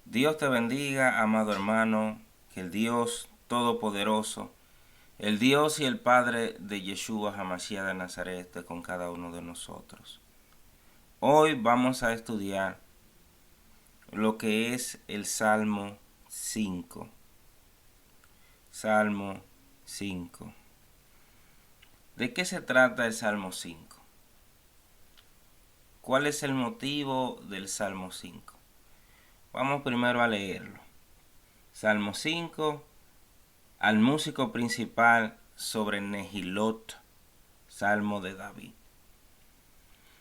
Dios te bendiga, amado hermano, que el Dios Todopoderoso, el Dios y el Padre de Yeshua HaMashiach de Nazaret esté con cada uno de nosotros. Hoy vamos a estudiar lo que es el Salmo 5. Salmo 5. ¿De qué se trata el Salmo 5? ¿Cuál es el motivo del Salmo 5? Vamos primero a leerlo. Salmo 5, al músico principal sobre Nehilot, Salmo de David.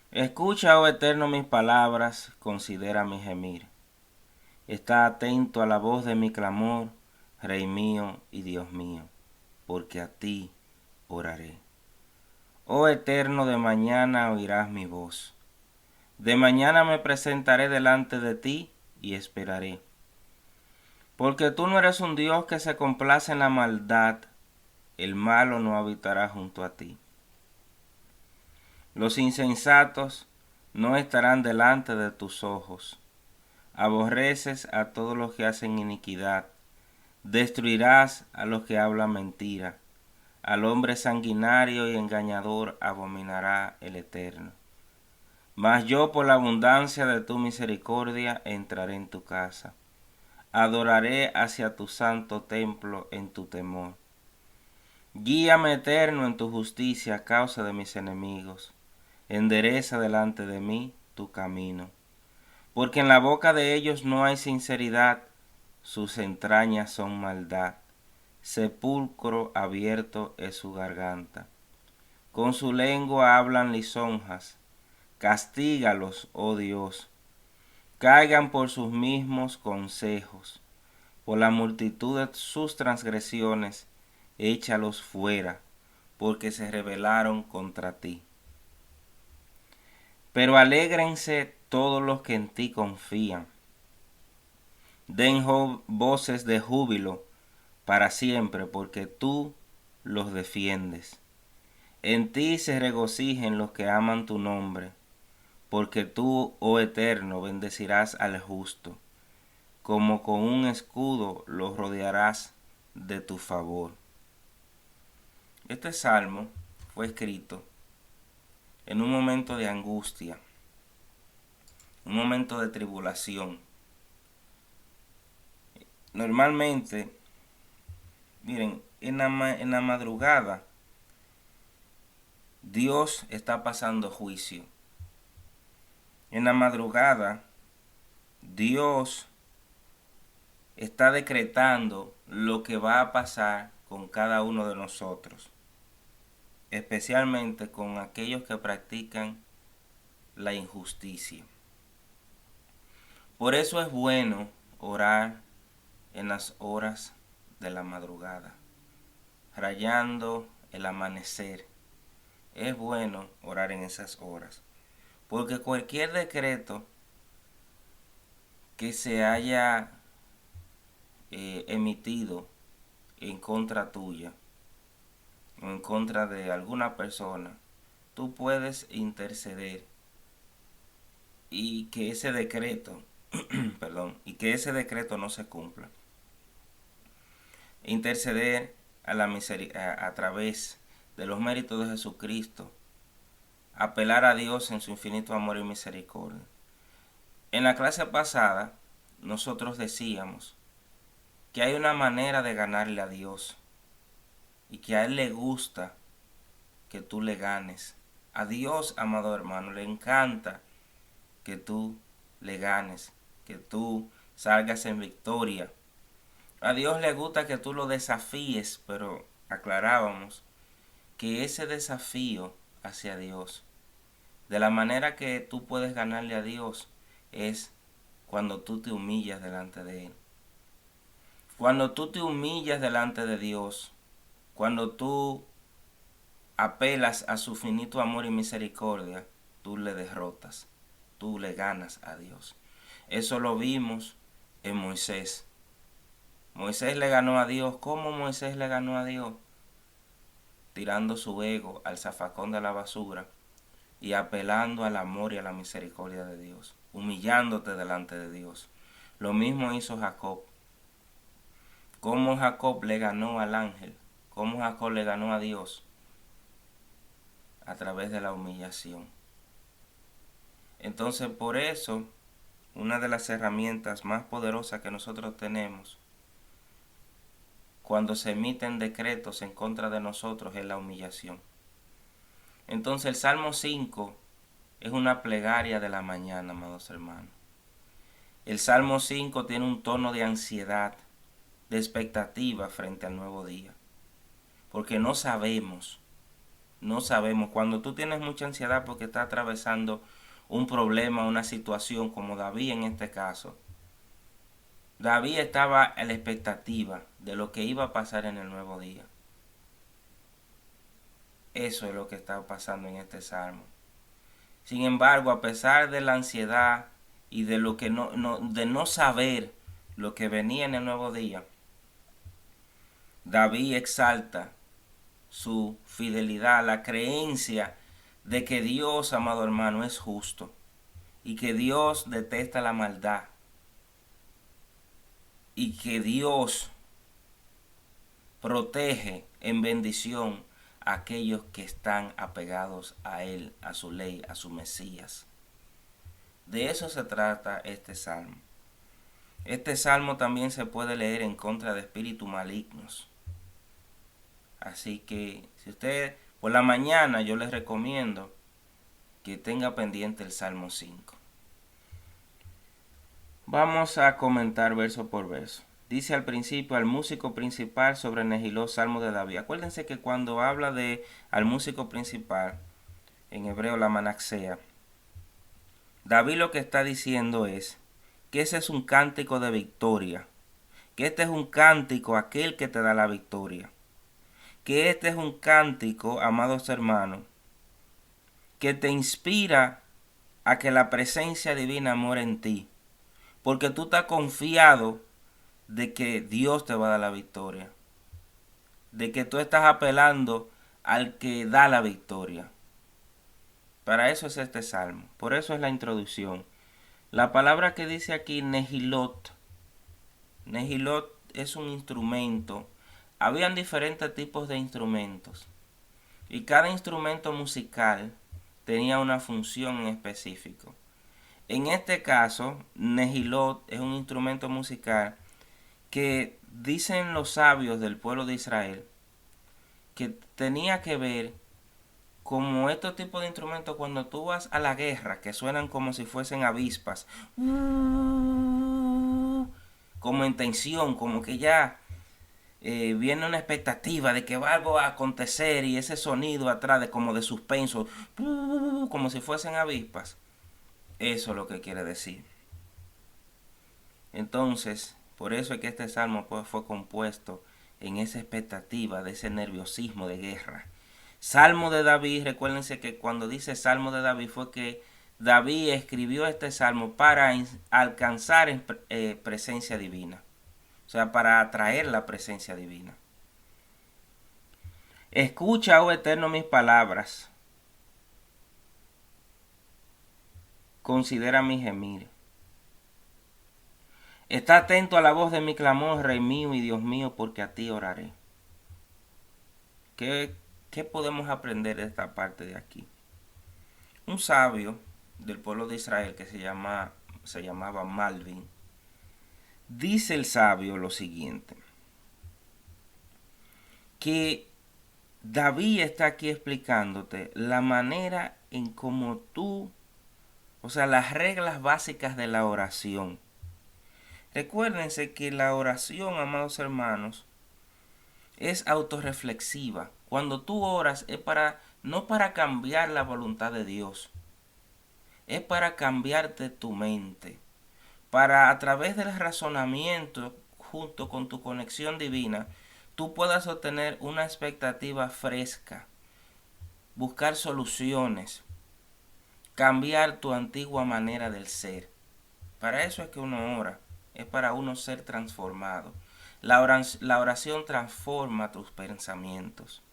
Escucha, oh Eterno, mis palabras, considera mi gemir. Está atento a la voz de mi clamor, Rey mío y Dios mío, porque a ti oraré. Oh Eterno, de mañana oirás mi voz. De mañana me presentaré delante de ti y esperaré. Porque tú no eres un Dios que se complace en la maldad, el malo no habitará junto a ti. Los insensatos no estarán delante de tus ojos. Aborreces a todos los que hacen iniquidad. Destruirás a los que hablan mentira. Al hombre sanguinario y engañador abominará el Eterno. Mas yo por la abundancia de tu misericordia entraré en tu casa. Adoraré hacia tu santo templo en tu temor. Guíame, Eterno, en tu justicia a causa de mis enemigos. Endereza delante de mí tu camino. Porque en la boca de ellos no hay sinceridad, sus entrañas son maldad. Sepulcro abierto es su garganta. Con su lengua hablan lisonjas. Castígalos, oh Dios. Caigan por sus mismos consejos. Por la multitud de sus transgresiones, échalos fuera, porque se rebelaron contra ti. Pero alégrense todos los que en ti confían. Den voces de júbilo para siempre, porque tú los defiendes. En ti se regocijen los que aman tu nombre, porque tú, oh Eterno, bendecirás al justo. Como con un escudo los rodearás de tu favor. Este salmo fue escrito en un momento de angustia, un momento de tribulación. Normalmente, miren, en la madrugada, Dios está pasando juicio. En la madrugada, Dios está decretando lo que va a pasar con cada uno de nosotros, especialmente con aquellos que practican la injusticia. Por eso es bueno orar en las horas de la madrugada, rayando el amanecer. Es bueno orar en esas horas, porque cualquier decreto que se haya emitido en contra tuya o en contra de alguna persona, tú puedes interceder y que ese decreto, y que ese decreto no se cumpla. Interceder a través de los méritos de Jesucristo, apelar a Dios en su infinito amor y misericordia. En la clase pasada nosotros decíamos que hay una manera de ganarle a Dios y que a Él le gusta que tú le ganes. A Dios, amado hermano, le encanta que tú le ganes, que tú salgas en victoria. A Dios le gusta que tú lo desafíes, pero aclarábamos que ese desafío hacia Dios, de la manera que tú puedes ganarle a Dios, es cuando tú te humillas delante de Él. Cuando tú te humillas delante de Dios, cuando tú apelas a su finito amor y misericordia, tú le derrotas, tú le ganas a Dios. Eso lo vimos en Moisés. Moisés le ganó a Dios. ¿Cómo Moisés le ganó a Dios? Tirando su ego al zafacón de la basura y apelando al amor y a la misericordia de Dios, humillándote delante de Dios. Lo mismo hizo Jacob. Cómo Jacob le ganó al ángel, cómo Jacob le ganó a Dios a través de la humillación. Entonces, por eso, una de las herramientas más poderosas que nosotros tenemos cuando se emiten decretos en contra de nosotros es la humillación. Entonces, el Salmo 5 es una plegaria de la mañana, amados hermanos. El Salmo 5 tiene un tono de ansiedad, de expectativa frente al nuevo día. Porque no sabemos. Cuando tú tienes mucha ansiedad porque estás atravesando un problema, una situación, como David en este caso. David estaba a la expectativa de lo que iba a pasar en el nuevo día. Eso es lo que está pasando en este salmo. Sin embargo, a pesar de la ansiedad y de lo que de no saber lo que venía en el nuevo día, David exalta su fidelidad, la creencia de que Dios, amado hermano, es justo y que Dios detesta la maldad y que Dios protege en bendición a aquellos que están apegados a Él, a su ley, a su Mesías. De eso se trata este salmo. Este salmo también se puede leer en contra de espíritus malignos. Así que si usted por la mañana, yo les recomiendo que tenga pendiente el Salmo 5. Vamos a comentar verso por verso. Dice al principio al músico principal sobre Nehilot, Salmo de David. Acuérdense que cuando habla de al músico principal, en hebreo la manaxea, David lo que está diciendo es que ese es un cántico de victoria, que este es un cántico aquel que te da la victoria, que este es un cántico, amados hermanos, que te inspira a que la presencia divina mora en ti, porque tú estás confiado de que Dios te va a dar la victoria, de que tú estás apelando al que da la victoria. Para eso es este salmo, por eso es la introducción. La palabra que dice aquí Nehilot, Nehilot es un instrumento. Habían diferentes tipos de instrumentos y cada instrumento musical tenía una función en específico. En este caso, Nehilot es un instrumento musical que dicen los sabios del pueblo de Israel que tenía que ver como estos tipos de instrumentos cuando tú vas a la guerra, que suenan como si fuesen avispas, como en tensión, como que ya viene una expectativa de que algo va a acontecer y ese sonido atrás de como de suspenso, como si fuesen avispas. Eso es lo que quiere decir. Entonces, por eso es que este salmo fue compuesto en esa expectativa de ese nerviosismo de guerra. Salmo de David, recuérdense que cuando dice Salmo de David fue que David escribió este salmo para alcanzar presencia divina. O sea, para atraer la presencia divina. Escucha, oh Eterno, mis palabras. Considera mi gemir. Está atento a la voz de mi clamor, Rey mío y Dios mío, porque a ti oraré. ¿Qué podemos aprender de esta parte de aquí? Un sabio del pueblo de Israel que se llamaba Malvin, dice el sabio lo siguiente, que David está aquí explicándote la manera en cómo tú, o sea, las reglas básicas de la oración. Recuérdense que la oración, amados hermanos, es autorreflexiva. Cuando tú oras es no para cambiar la voluntad de Dios, es para cambiarte tu mente, para a través del razonamiento junto con tu conexión divina, tú puedas obtener una expectativa fresca, buscar soluciones, cambiar tu antigua manera del ser. Para eso es que uno ora, es para uno ser transformado. La oración transforma tus pensamientos.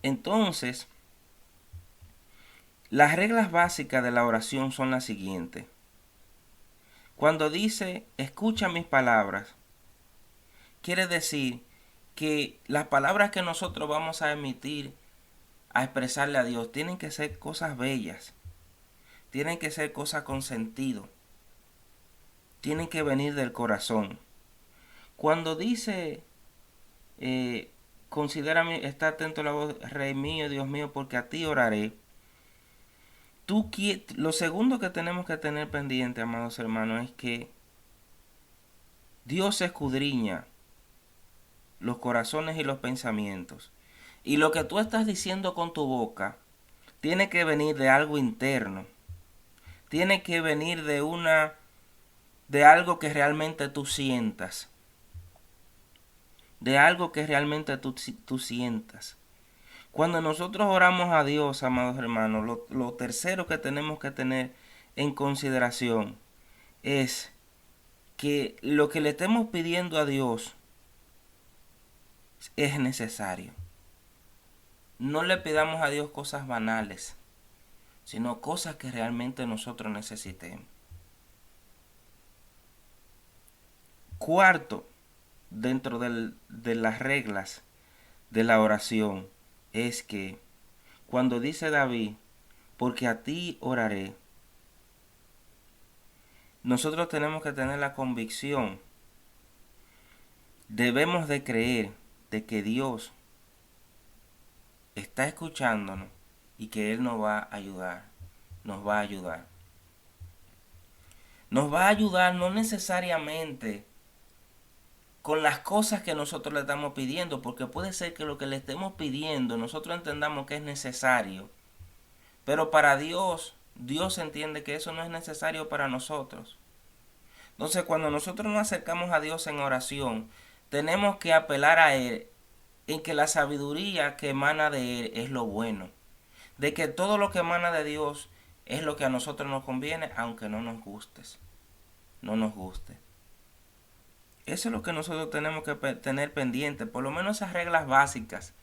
Entonces, las reglas básicas de la oración son las siguientes. Cuando dice, escucha mis palabras, quiere decir que las palabras que nosotros vamos a emitir, a expresarle a Dios, tienen que ser cosas bellas, tienen que ser cosas con sentido, tienen que venir del corazón. Cuando dice, considérame, está atento a la voz, Rey mío, Dios mío, porque a ti oraré. Lo segundo que tenemos que tener pendiente, amados hermanos, es que Dios escudriña los corazones y los pensamientos. Y lo que tú estás diciendo con tu boca tiene que venir de algo interno. Tiene que venir de algo que realmente tú sientas. De algo que realmente tú sientas. Cuando nosotros oramos a Dios, amados hermanos, lo tercero que tenemos que tener en consideración es que lo que le estemos pidiendo a Dios es necesario. No le pidamos a Dios cosas banales, sino cosas que realmente nosotros necesitemos. Cuarto, dentro de las reglas de la oración, es que cuando dice David, porque a ti oraré, nosotros tenemos que tener la convicción, debemos de creer de que Dios está escuchándonos y que Él nos va a ayudar, nos va a ayudar. Nos va a ayudar no necesariamente con las cosas que nosotros le estamos pidiendo, porque puede ser que lo que le estemos pidiendo nosotros entendamos que es necesario, pero para Dios, Dios entiende que eso no es necesario para nosotros. Entonces, cuando nosotros nos acercamos a Dios en oración, tenemos que apelar a Él en que la sabiduría que emana de Él es lo bueno, de que todo lo que emana de Dios es lo que a nosotros nos conviene, aunque no nos guste, no nos guste. Eso es lo que nosotros tenemos que tener pendiente, por lo menos esas reglas básicas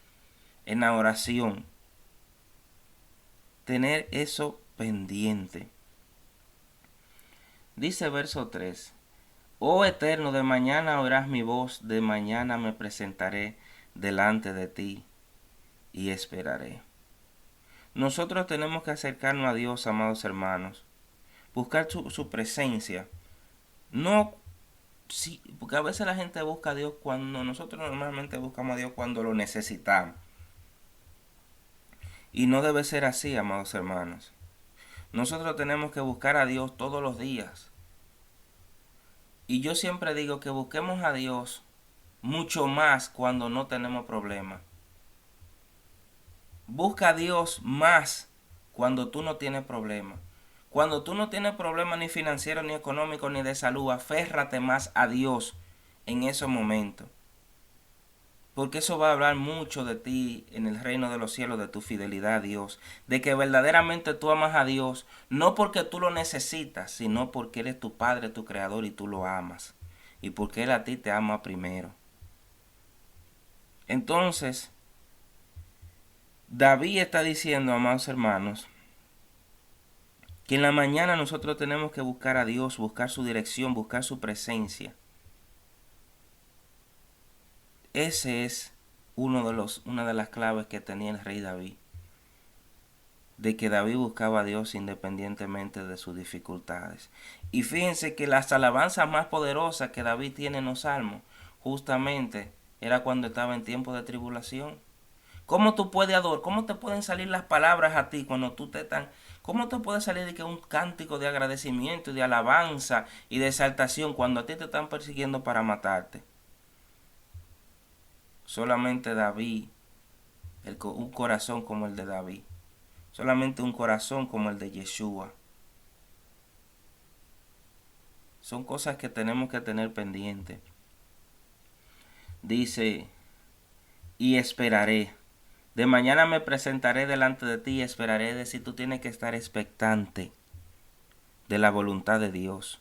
en la oración. Tener eso pendiente. Dice verso 3. Oh Eterno, de mañana oirás mi voz, de mañana me presentaré delante de ti y esperaré. Nosotros tenemos que acercarnos a Dios, amados hermanos, buscar su presencia. No, sí, porque a veces la gente busca a Dios cuando nosotros normalmente buscamos a Dios cuando lo necesitamos. Y no debe ser así, amados hermanos. Nosotros tenemos que buscar a Dios todos los días. Y yo siempre digo que busquemos a Dios mucho más cuando no tenemos problemas. Busca a Dios más cuando tú no tienes problemas. Cuando tú no tienes problemas ni financieros, ni económicos, ni de salud, aférrate más a Dios en esos momentos. Porque eso va a hablar mucho de ti en el reino de los cielos, de tu fidelidad a Dios. De que verdaderamente tú amas a Dios, no porque tú lo necesitas, sino porque Él es tu Padre, tu Creador y tú lo amas. Y porque Él a ti te ama primero. Entonces, David está diciendo, amados hermanos, que en la mañana nosotros tenemos que buscar a Dios, buscar su dirección, buscar su presencia. Ese es una de las claves que tenía el rey David. De que David buscaba a Dios independientemente de sus dificultades. Y fíjense que las alabanzas más poderosas que David tiene en los salmos, justamente era cuando estaba en tiempo de tribulación. ¿Cómo tú puedes adorar? ¿Cómo te pueden salir las palabras a ti cuando tú te están... ¿Cómo te puede salir de que un cántico de agradecimiento, de alabanza y de exaltación cuando a ti te están persiguiendo para matarte? Solamente David, un corazón como el de David. Solamente un corazón como el de Yeshua. Son cosas que tenemos que tener pendientes. Dice, y esperaré. De mañana me presentaré delante de ti y esperaré. Es decir, tú tienes que estar expectante de la voluntad de Dios.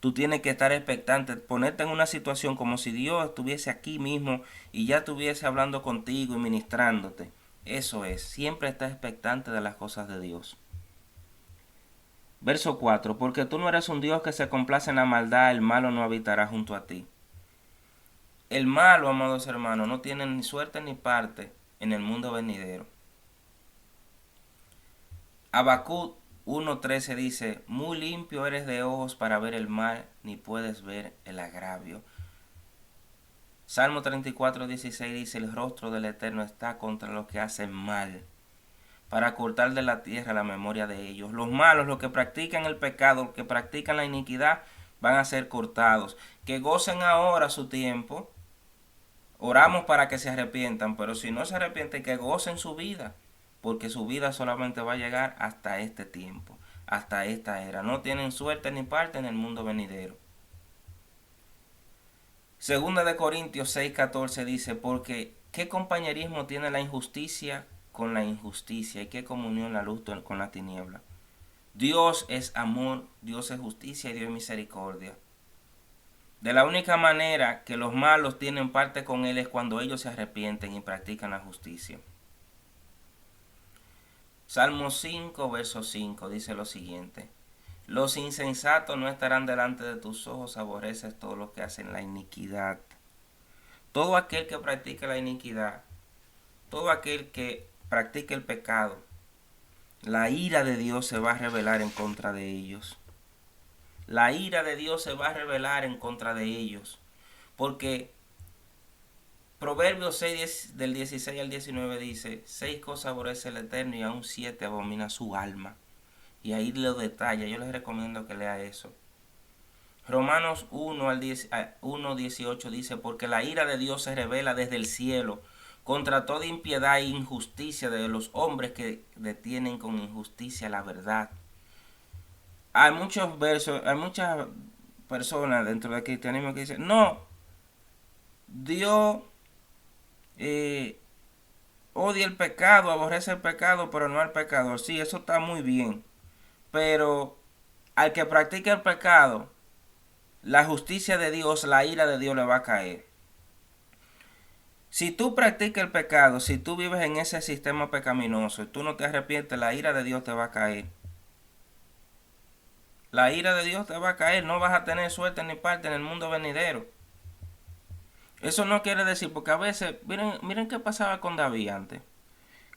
Tú tienes que estar expectante, ponerte en una situación como si Dios estuviese aquí mismo y ya estuviese hablando contigo y ministrándote. Eso es, siempre estar expectante de las cosas de Dios. Verso 4. Porque tú no eres un Dios que se complace en la maldad, el malo no habitará junto a ti. El malo, amados hermanos, no tiene ni suerte ni parte en el mundo venidero. Habacuc 1:13 dice, muy limpio eres de ojos para ver el mal, ni puedes ver el agravio. Salmo 34:16 dice, el rostro del Eterno está contra los que hacen mal, para cortar de la tierra la memoria de ellos. Los malos, los que practican el pecado, los que practican la iniquidad, van a ser cortados. Que gocen ahora su tiempo. Oramos para que se arrepientan, pero si no se arrepienten, que gocen su vida, porque su vida solamente va a llegar hasta este tiempo, hasta esta era. No tienen suerte ni parte en el mundo venidero. Segunda de Corintios 6:14 dice, porque ¿qué compañerismo tiene la injusticia con la injusticia? ¿Y qué comunión la luz con la tiniebla? Dios es amor, Dios es justicia y Dios es misericordia. De la única manera que los malos tienen parte con Él es cuando ellos se arrepienten y practican la justicia. Salmo 5, verso 5 dice lo siguiente. Los insensatos no estarán delante de tus ojos, aborreces todos los que hacen la iniquidad. Todo aquel que practica la iniquidad, todo aquel que practica el pecado, la ira de Dios se va a revelar en contra de ellos. La ira de Dios se va a revelar en contra de ellos. Porque Proverbios 6, del 16 al 19 dice, 6 cosas aborrece el Eterno y aún 7 abomina su alma. Y ahí lo detalla, yo les recomiendo que lea eso. Romanos 1:18 dice, porque la ira de Dios se revela desde el cielo contra toda impiedad e injusticia de los hombres que detienen con injusticia la verdad. Hay muchos versos, hay muchas personas dentro del cristianismo que dicen, no, Dios odia el pecado, aborrece el pecado, pero no al pecador. Sí, eso está muy bien. Pero al que practica el pecado, la justicia de Dios, la ira de Dios le va a caer. Si tú practicas el pecado, si tú vives en ese sistema pecaminoso y tú no te arrepientes, la ira de Dios te va a caer. La ira de Dios te va a caer, no vas a tener suerte ni parte en el mundo venidero. Eso no quiere decir, porque a veces, miren qué pasaba con David antes.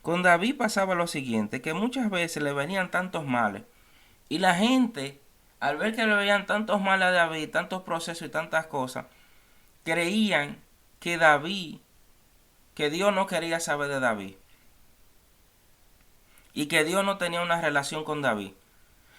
Con David pasaba lo siguiente, que muchas veces le venían tantos males. Y la gente, al ver que le veían tantos males a David, tantos procesos y tantas cosas, creían que que Dios no quería saber de David. Y que Dios no tenía una relación con David.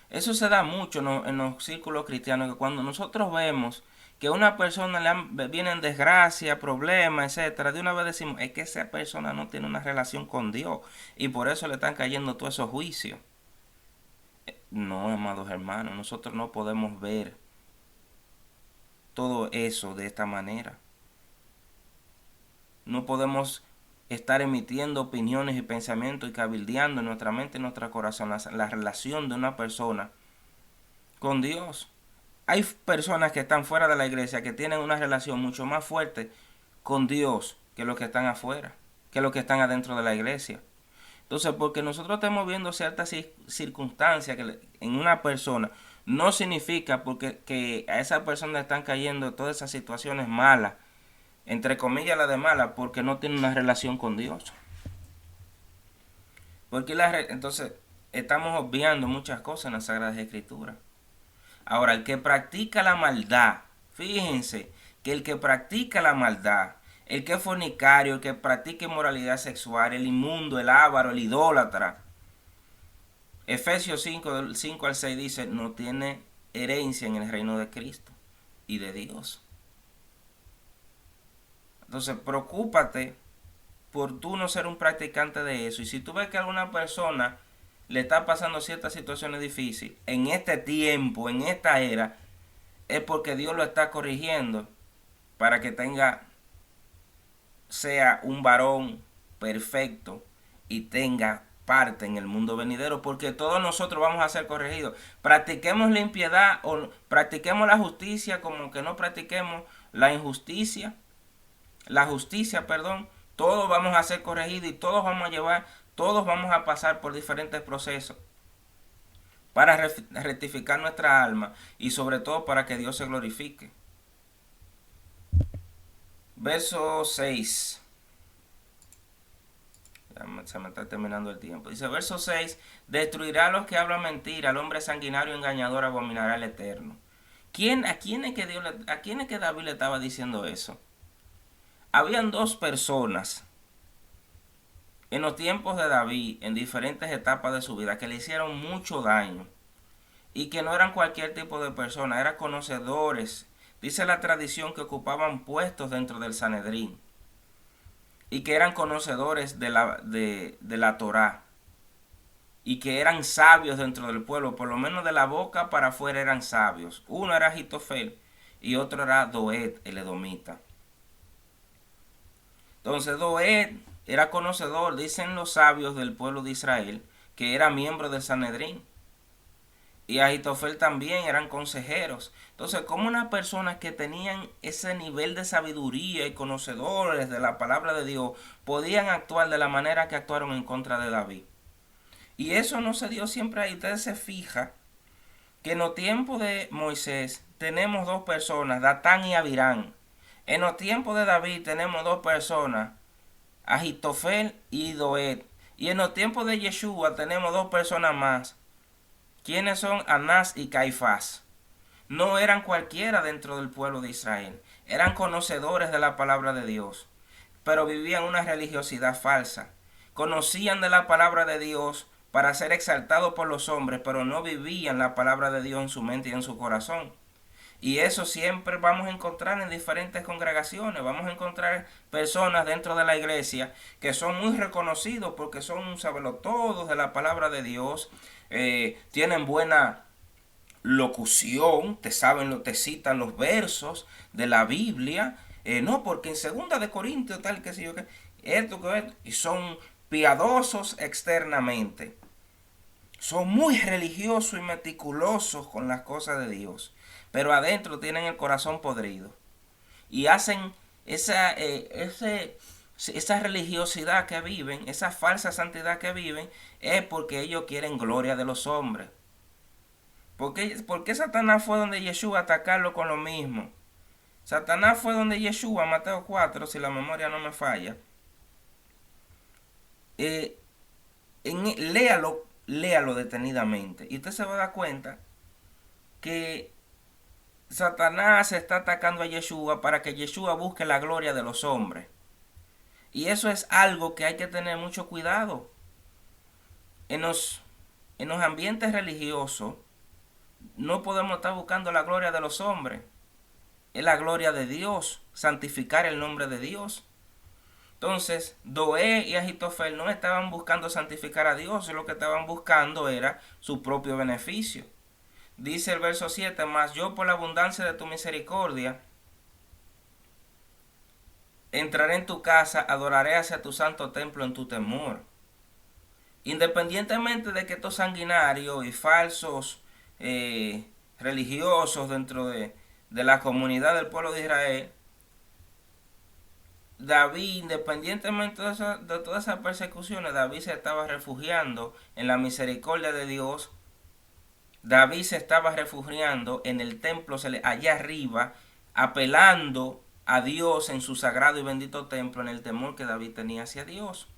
Eso se da mucho en los círculos cristianos, que cuando nosotros vemos que a una persona vienen desgracia, problemas, etcétera, de una vez decimos, es que esa persona no tiene una relación con Dios y por eso le están cayendo todos esos juicios. No, amados hermanos, nosotros no podemos ver todo eso de esta manera. No podemos estar emitiendo opiniones y pensamientos y cabildeando en nuestra mente y en nuestro corazón la relación de una persona con Dios. Hay personas que están fuera de la iglesia que tienen una relación mucho más fuerte con Dios que los que están afuera, que los que están adentro de la iglesia. Entonces, porque nosotros estemos viendo ciertas circunstancias en una persona, no significa que a esa persona le están cayendo todas esas situaciones malas, entre comillas las de malas, porque no tiene una relación con Dios. Porque entonces estamos obviando muchas cosas en las Sagradas Escrituras. Ahora, el que practica la maldad, fíjense que el que practica la maldad, el que es fornicario, el que practica inmoralidad sexual, el inmundo, el avaro, el idólatra, Efesios 5, del 5 al 6 dice, no tiene herencia en el reino de Cristo y de Dios. Entonces, preocúpate por tú no ser un practicante de eso. Y si tú ves que a alguna persona le está pasando ciertas situaciones difíciles en este tiempo, en esta era, es porque Dios lo está corrigiendo para que sea un varón perfecto y tenga parte en el mundo venidero, porque todos nosotros vamos a ser corregidos. Practiquemos la impiedad o practiquemos la justicia, como que no practiquemos la injusticia, todos vamos a ser corregidos y todos vamos a pasar por diferentes procesos. para rectificar nuestra alma y sobre todo para que Dios se glorifique. Verso 6. Se me está terminando el tiempo. Dice, verso 6, destruirá a los que hablan mentira, al hombre sanguinario engañador abominará al Eterno. ¿A quién es que David le estaba diciendo eso? Habían dos personas en los tiempos de David, en diferentes etapas de su vida, que le hicieron mucho daño y que no eran cualquier tipo de persona, eran conocedores. Dice la tradición que ocupaban puestos dentro del Sanedrín y que eran conocedores de la Torá y que eran sabios dentro del pueblo, por lo menos de la boca para afuera eran sabios. Uno era Ahitofel y otro era Doeg, el edomita. Entonces Doeg era conocedor, dicen los sabios del pueblo de Israel, que era miembro del Sanedrín. Y Ahitofel también eran consejeros. Entonces, como unas personas que tenían ese nivel de sabiduría y conocedores de la palabra de Dios podían actuar de la manera que actuaron en contra de David. Y eso no se dio siempre ahí. Ustedes se fijan que en los tiempos de Moisés tenemos dos personas, Datán y Abirán. En los tiempos de David tenemos dos personas, Ahitofel y Doeg. Y en los tiempos de Yeshua tenemos dos personas más. ¿Quiénes son? Anás y Caifás. No eran cualquiera dentro del pueblo de Israel. Eran conocedores de la palabra de Dios, pero vivían una religiosidad falsa. Conocían de la palabra de Dios para ser exaltados por los hombres, pero no vivían la palabra de Dios en su mente y en su corazón. Y eso siempre vamos a encontrar en diferentes congregaciones. Vamos a encontrar personas dentro de la iglesia que son muy reconocidos porque son sabelotodos de la palabra de Dios. Tienen buena locución, te citan los versos de la Biblia. No, porque en 2 Corintios tal, que sé yo, que esto, y son piadosos externamente. Son muy religiosos y meticulosos con las cosas de Dios, pero adentro tienen el corazón podrido y hacen esa religiosidad que viven, esa falsa santidad que viven, es porque ellos quieren gloria de los hombres. ¿Por qué Satanás fue donde Yeshua a atacarlo con lo mismo? Satanás fue donde Yeshua, Mateo 4, si la memoria no me falla. Léalo detenidamente y usted se va a dar cuenta que Satanás está atacando a Yeshua para que Yeshua busque la gloria de los hombres. Y eso es algo que hay que tener mucho cuidado. En los ambientes religiosos no podemos estar buscando la gloria de los hombres. Es la gloria de Dios, santificar el nombre de Dios. Entonces, Doeg y Ahitofel no estaban buscando santificar a Dios, lo que estaban buscando era su propio beneficio. Dice el verso 7, mas yo por la abundancia de tu misericordia entraré en tu casa, adoraré hacia tu santo templo en tu temor. Independientemente de que estos sanguinarios y falsos religiosos dentro de la comunidad del pueblo de Israel, David, independientemente de todas esas persecuciones, David se estaba refugiando en la misericordia de Dios. David se estaba refugiando en el templo allá arriba, apelando a Dios en su sagrado y bendito templo, en el temor que David tenía hacia Dios.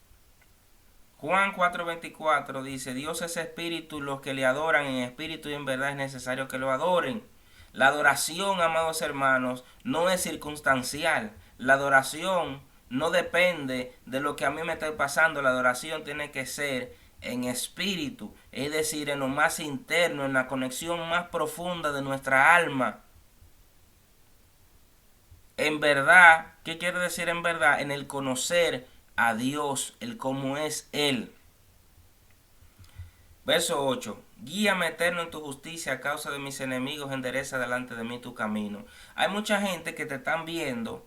Juan 4:24 dice, Dios es espíritu y los que le adoran en espíritu y en verdad es necesario que lo adoren. La adoración, amados hermanos, no es circunstancial. La adoración no depende de lo que a mí me esté pasando. La adoración tiene que ser en espíritu, es decir, en lo más interno, en la conexión más profunda de nuestra alma. En verdad, ¿qué quiere decir en verdad? En el conocer a Dios, el cómo es Él. Verso 8. Guíame eterno en tu justicia, a causa de mis enemigos endereza delante de mí tu camino. Hay mucha gente que te están viendo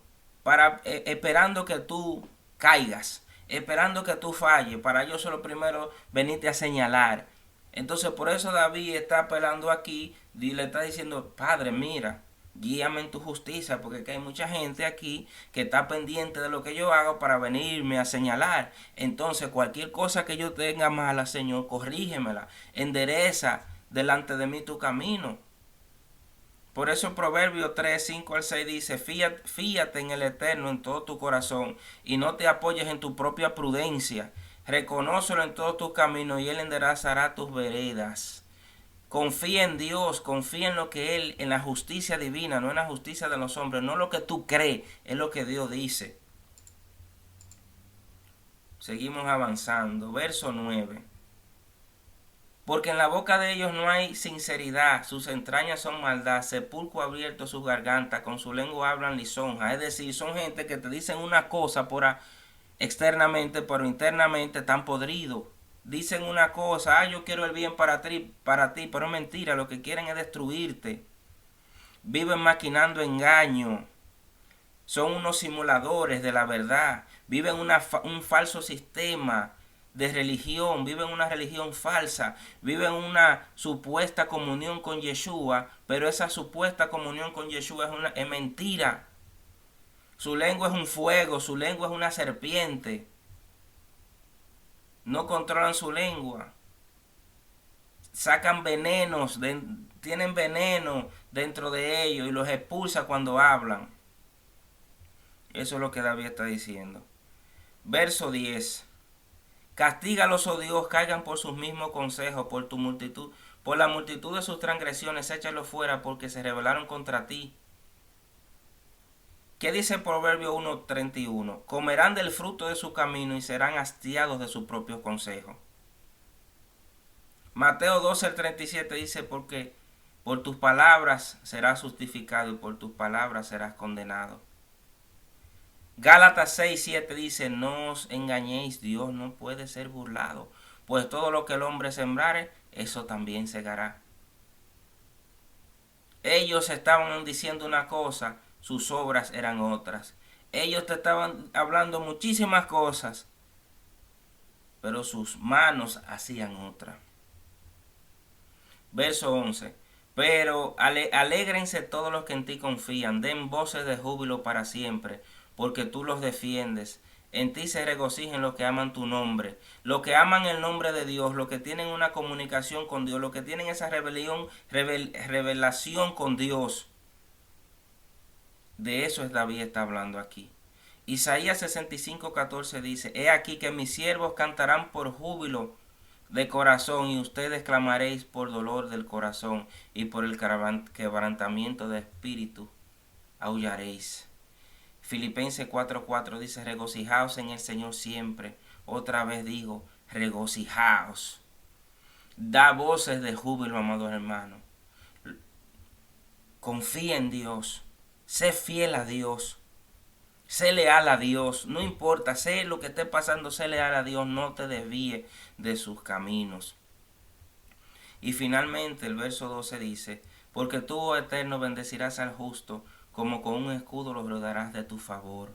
esperando que tú caigas, esperando que tú falles, para ellos solo primero venirte a señalar. Entonces por eso David está apelando aquí, le está diciendo, Padre, mira, guíame en tu justicia, porque hay mucha gente aquí que está pendiente de lo que yo hago para venirme a señalar. Entonces cualquier cosa que yo tenga mala, Señor, corrígemela, endereza delante de mí tu camino. Por eso Proverbios 3, 5 al 6 dice, fíate en el Eterno en todo tu corazón y no te apoyes en tu propia prudencia. Reconócelo en todos tus caminos y Él enderezará tus veredas. Confía en Dios, confía en lo que Él, en la justicia divina, no en la justicia de los hombres, no lo que tú crees, es lo que Dios dice. Seguimos avanzando. Verso 9. Porque en la boca de ellos no hay sinceridad, sus entrañas son maldad, sepulcro abierto su garganta, con su lengua hablan lisonja. Es decir, son gente que te dicen una cosa externamente, pero internamente están podridos. Dicen una cosa, yo quiero el bien para ti, pero es mentira, lo que quieren es destruirte. Viven maquinando engaño. Son unos simuladores de la verdad. Viven un falso sistema de religión. Viven una religión falsa. Viven una supuesta comunión con Yeshua. Pero esa supuesta comunión con Yeshua es mentira. Su lengua es un fuego. Su lengua es una serpiente. No controlan su lengua. Sacan venenos. Tienen veneno dentro de ellos. Y los expulsa cuando hablan. Eso es lo que David está diciendo. Verso 10. Castígalos, oh Dios, caigan por sus mismos consejos, por la multitud de sus transgresiones, échalos fuera, porque se rebelaron contra ti. ¿Qué dice Proverbio 1:31? Comerán del fruto de su camino y serán hastiados de su propio consejo. Mateo 12:37 dice, porque por tus palabras serás justificado y por tus palabras serás condenado. Gálatas 6:7 dice, no os engañéis, Dios no puede ser burlado, pues todo lo que el hombre sembrare, eso también segará. Ellos estaban diciendo una cosa, sus obras eran otras. Ellos te estaban hablando muchísimas cosas, pero sus manos hacían otra. Verso 11. Pero alégrense todos los que en ti confían, den voces de júbilo para siempre, porque tú los defiendes. En ti se regocijen los que aman tu nombre, los que aman el nombre de Dios, los que tienen una comunicación con Dios, los que tienen esa revelación con Dios. De eso es David está hablando aquí. Isaías 65:14 dice, he aquí que mis siervos cantarán por júbilo de corazón y ustedes clamaréis por dolor del corazón y por el quebrantamiento de espíritu aullaréis. Filipenses 4:4 dice, regocijaos en el Señor siempre. Otra vez digo, regocijaos. Da voces de júbilo, amados hermanos. Confía en Dios. Sé fiel a Dios. Sé leal a Dios. No importa, sé lo que esté pasando, sé leal a Dios. No te desvíes de sus caminos. Y finalmente el verso 12 dice, porque tú, oh Eterno, bendecirás al justo, como con un escudo lo rodearás de tu favor.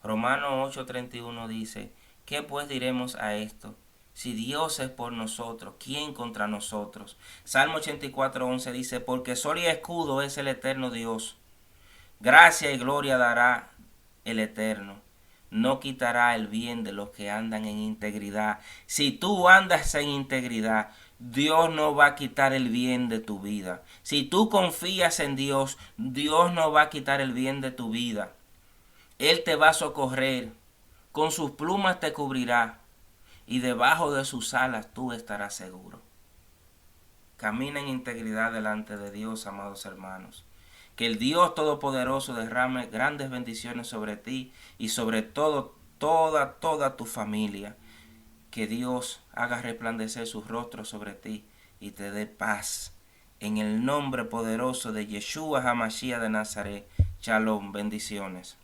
Romanos 8:31 dice, ¿qué pues diremos a esto? Si Dios es por nosotros, ¿quién contra nosotros? Salmo 84:11 dice, porque sol y escudo es el eterno Dios. Gracia y gloria dará el Eterno. No quitará el bien de los que andan en integridad. Si tú andas en integridad, Dios no va a quitar el bien de tu vida. Si tú confías en Dios, Dios no va a quitar el bien de tu vida. Él te va a socorrer. Con sus plumas te cubrirá. Y debajo de sus alas tú estarás seguro. Camina en integridad delante de Dios, amados hermanos. Que el Dios Todopoderoso derrame grandes bendiciones sobre ti y sobre toda tu familia. Que Dios haga resplandecer su rostro sobre ti y te dé paz. En el nombre poderoso de Yeshua HaMashiach de Nazaret. Shalom, bendiciones.